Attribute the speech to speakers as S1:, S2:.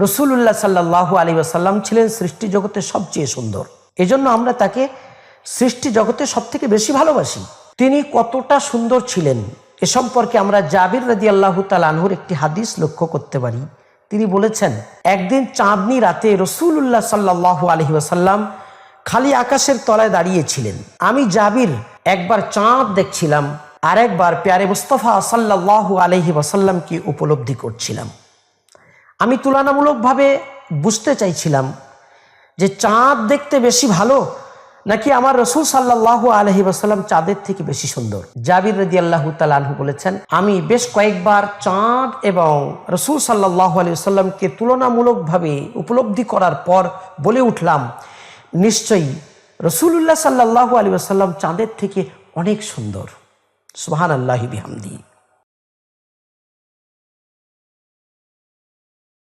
S1: রাসূলুল্লাহ সাল্লাল্লাহু আলাইহি ওয়াসাল্লাম ছিলেন সৃষ্টি জগতের সবচেয়ে সুন্দর, এজন্য আমরা তাকে সৃষ্টি জগতে সবথেকে বেশি ভালোবাসি। তিনি কতটা সুন্দর ছিলেন এ সম্পর্কে আমরা জাবির রাদিয়াল্লাহু তাআলা আনহুর একটি হাদিস লক্ষ্য করতে পারি। তিনি বলেছেন, একদিন চাঁদনি রাতে রাসূলুল্লাহ সাল্লাল্লাহু আলাইহি ওয়াসাল্লাম খালি আকাশের তলায় দাঁড়িয়েছিলেন। আমি জাবির একবার চাঁদ দেখছিলাম, আর একবার প্যারে মুস্তাফা সাল্লাল্লাহু আলাইহি ওয়াসাল্লামকে উপলব্ধি করছিলাম। আমি তুলনামূলকভাবে বুঝতে চাইছিলাম যে চাঁদ দেখতে বেশি ভালো নাকি আমার রাসূল সাল্লাল্লাহু আলাইহি ওয়াসাল্লাম চাঁদের থেকে বেশি সুন্দর। জাবির রাদিয়াল্লাহু তাআলা আনহু বলেছেন, আমি বেশ কয়েকবার চাঁদ এবং রাসূল সাল্লাল্লাহু আলাইহি ওয়াসাল্লামকে তুলনামূলকভাবে উপলব্ধি করার পর বলে উঠলাম, নিশ্চয়ই রাসূলুল্লাহ সাল্লাল্লাহু আলাইহি ওয়াসাল্লাম চাঁদের থেকে অনেক সুন্দর। সুবহানাল্লাহি বিহামদিহি।